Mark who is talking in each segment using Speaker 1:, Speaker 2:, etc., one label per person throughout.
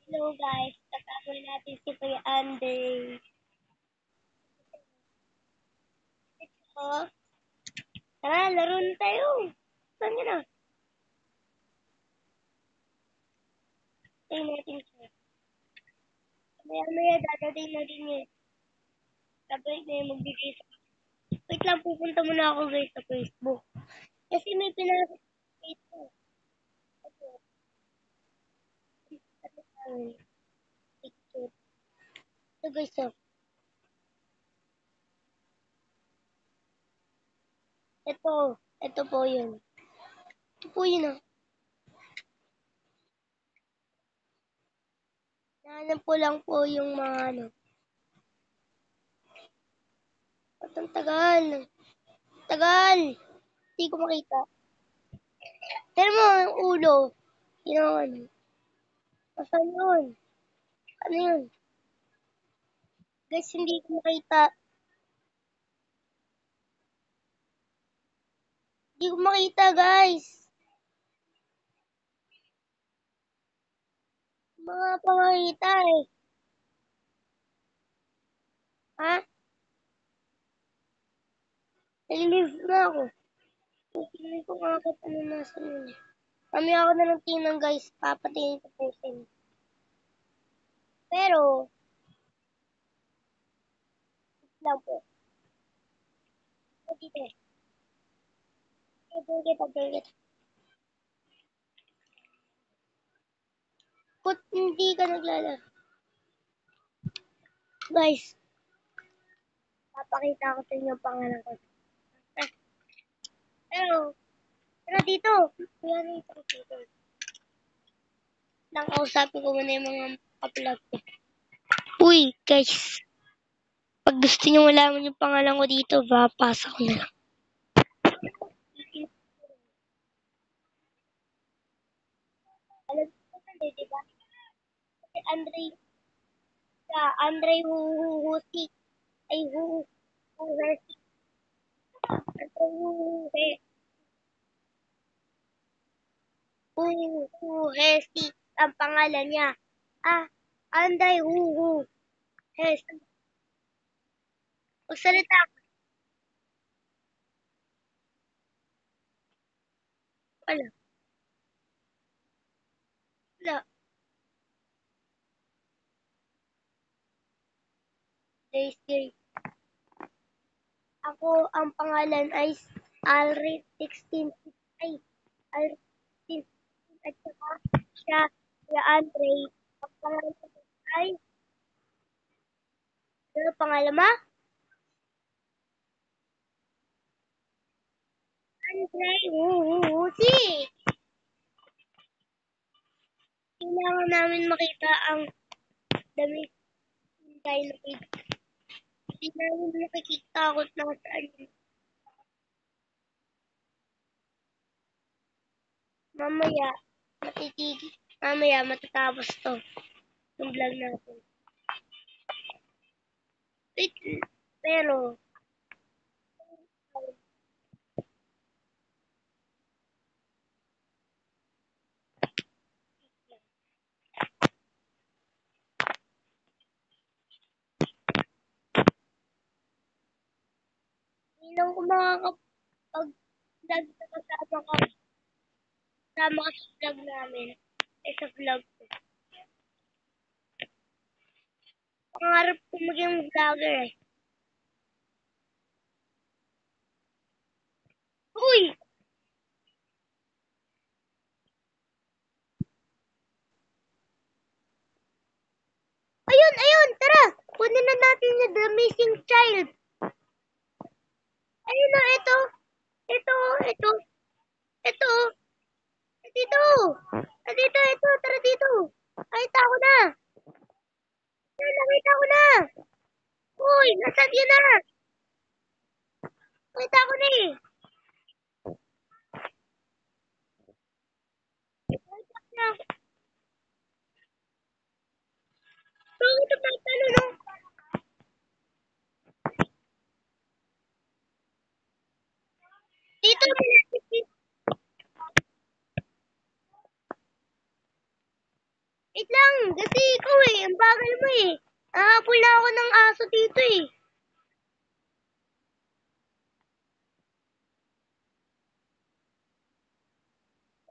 Speaker 1: Hello guys, kasama natin si Kuya Andy. Oh, tara, laro na tayo. Saan nyo na? Tayo natin siya. Maya-maya dadating na din yun. Sabay na yung magbigay sa... Wait lang, pupunta muna ako guys sa Facebook. Kasi may pinasok sa Facebook. Picture. Ito guys, oh. Ito po yun. Ito po yun, oh. Nahanap ko lang po yung mga ano. Ba't ang tagal? Tagal! Hindi ko makita. Tignan mo yung ulo. Yung ano. Asan yun? Ano yun? Guys, hindi ko makita. Hindi ko makita, guys. Mga pangakita eh. Ha? Nalilive na ako. Hindi ko makakita ano nasa yun. Kami ako na ng tinang guys. Papatingin ko po sa inyo. Pero, lang po. Dito eh. Ito. Kung hindi ka naglalaro. Guys, papakita ko sa inyo ang pangalan ko. Eh, pero dito. Kaya dito. Lang kausapin ko muna yung mga kaplog ko. Uy, guys. Pag gusto nyo malaman yung pangalan ko dito, pasa ko na lang. Alam ko na di ba? Si Andre Huhusi, ay Huhusi, Andre Huhusi, ang pangalan niya. Andre Huhusi. Magsalita ka pala. Wala. Daisy. Ako, ang pangalan ay Alrit 16. Ay, Alrit 16. At saka siya, si Andre. Ang pangalan ay, ano pangalan mo? Andre Huhusi. Kailangan namin makita ang damit ng dinoid. Hindi namin nakikita kung nasaan yun. Mamaya, matitigil. Mamaya, matatapos to. Yung vlog natin. Wait, pero, hindi lang ko makakapag-vlog na kasama ka sa vlog namin. Sa vlog ko. Pangarap ko maging vlogger eh. Uy! Ayun! Tara! Kunin na natin yung The Missing Child. Ayun na, ito. Ito. Ito. Dito. Tara dito. Nakita ko na. Nakita ko na. Uy, nasaan yun na? Nakita ko na eh. Nakita ko na. Bakit ito talo no? Dito. Wait lang, kasi ikaw ang bagal mo eh. Nakapul na ako ng aso dito eh.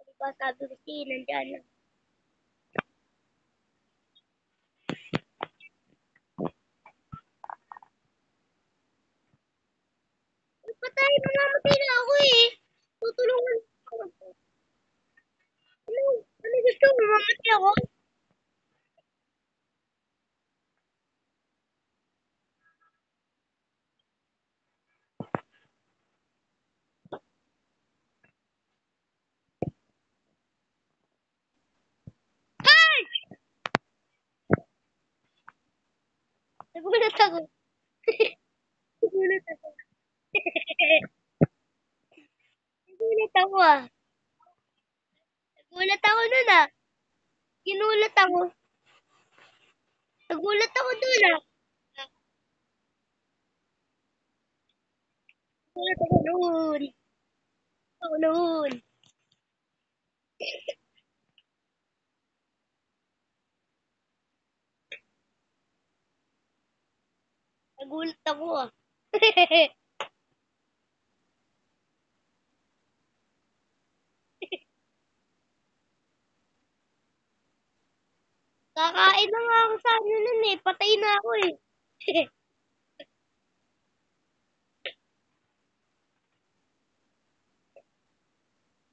Speaker 1: Diba sabi ko siya, nandyan lang. Patay, mamamatay na ako eh. Tutulungan ako. Ano gusto mo, mamamatay ako? Ay! Nagulat ako. Nagulat ako. Nagulat ako ah. Nagulat ako nun ah. Ginulat ako. Nagulat ako dun ah. Nagulat ako noon. Ako noon. Nagulat ako ah. Kakain na nga ako sa ano nun eh. Patay na ako eh.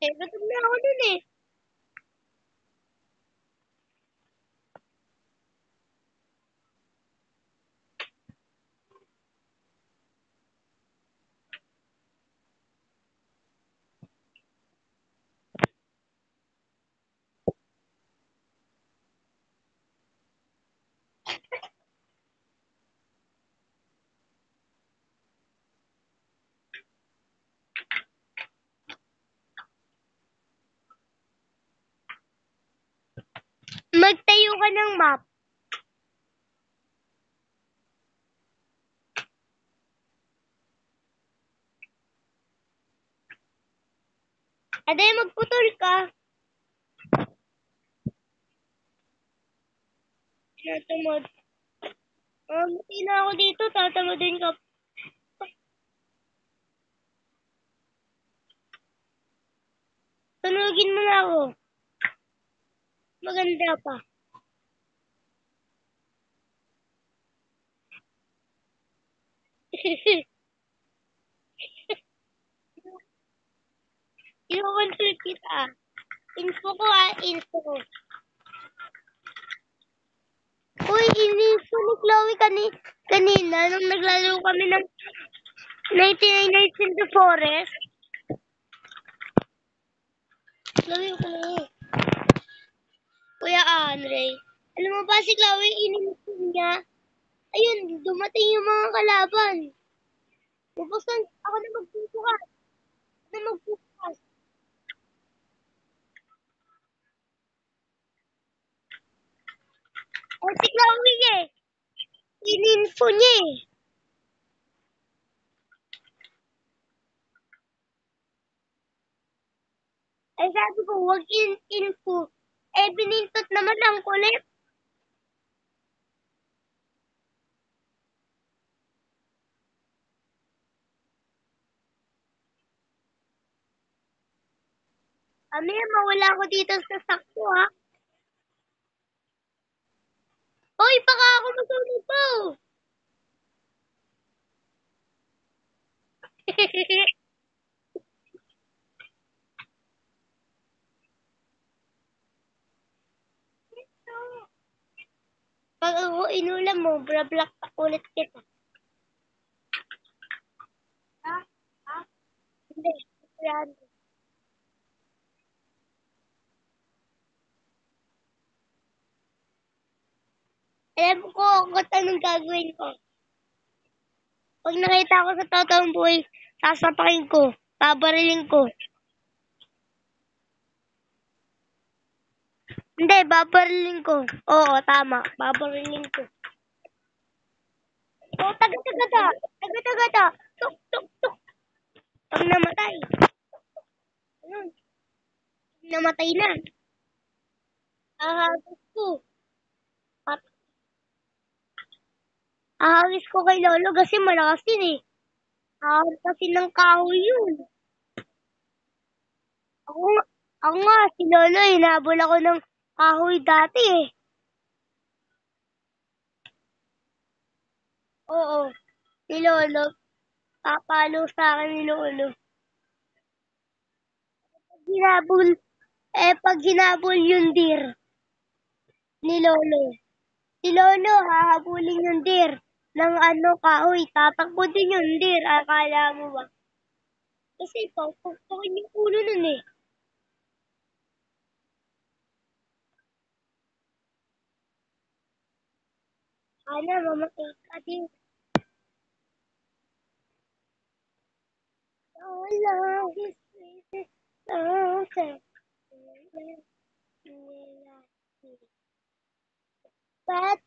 Speaker 1: Gutom na ako nun eh. Magtayo ka ng map. Aday, magputol ka. Tinatamad. Mati na ako dito. Tatamadin ka. Tunugin mo na ako. Maganda pa. Ino-consult kita. Info ko info ko. Uy, ininfo ni Chloe kanina nung naglalaro kami ng 99 Nights in the Forest. Chloe ko na Kuya Andre. Alam mo ba si Chloe, ininfo niya? Ayun, dumating yung mga kalaban. Bubuksan ako na magbubukas. Ako na magbubukas. Si Chloe ininfo niya eh. Ay sabi ko, wag info. Binintot naman ang kulit. Mawala ako dito sa sakto ha. Hoy, baka ako masunog po. Pag ako inulam mo, bra-block pa ulit kita. Ha? Ha? Hindi. Yan. Alam ko kung anong gagawin ko. Pag nakita ko sa totoong buhay, sasapakin ko. Babariling ko. Hindi, babariling ko. Oo, tama. Babariling ko. Oh, taga-taga. Taga-taga. Tuk, tuk, tuk. Pag namatay. Ano? Namatay na. Ahagis ko. Ahagis ko kay Lolo kasi malakas yun eh. Ahagis kasi ng kahoy yun. Ako, ako nga, si Lolo, hinabol ako ng kahoy dati eh. Oo, si Lolo, papalo sa akin ni Lolo. Hinabol, pag hinabol yung deer ni Lolo, si Lolo, hahabulin yung deer ng kahoy. Tatakbo din yung deer, akala mo ba? Kasi pagpukin yung ulo nun eh. Sana mamatay ka din. Oh, love is sweet. Okay. But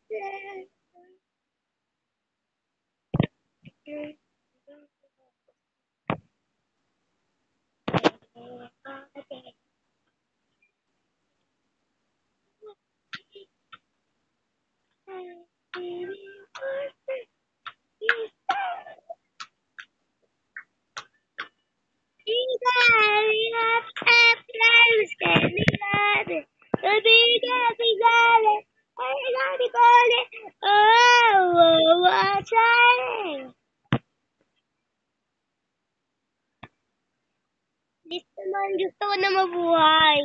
Speaker 1: gusto ko na mabuhay.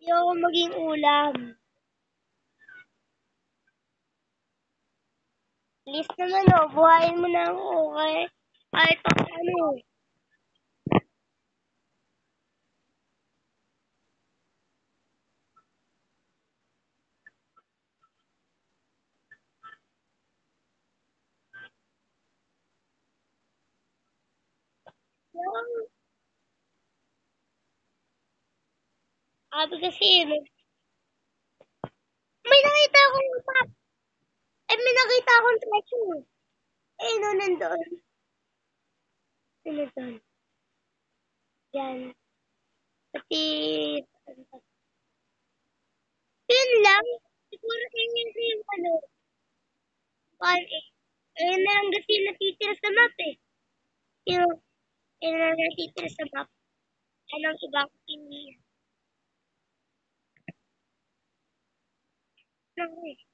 Speaker 1: Ayoko maging ulam. Please naman buhayin mo na ako, okay? Kahit ano. Sabi kasi, may nakita akong map. May nakita akong treasure. No, nandoon. Ano doon? Yan. Pati, yun lang. Siguro yun yung ayun na lang kasi natitira sa map eh. Yung, yun na lang natitira sa map. Anong ibang hindi. Lang eh.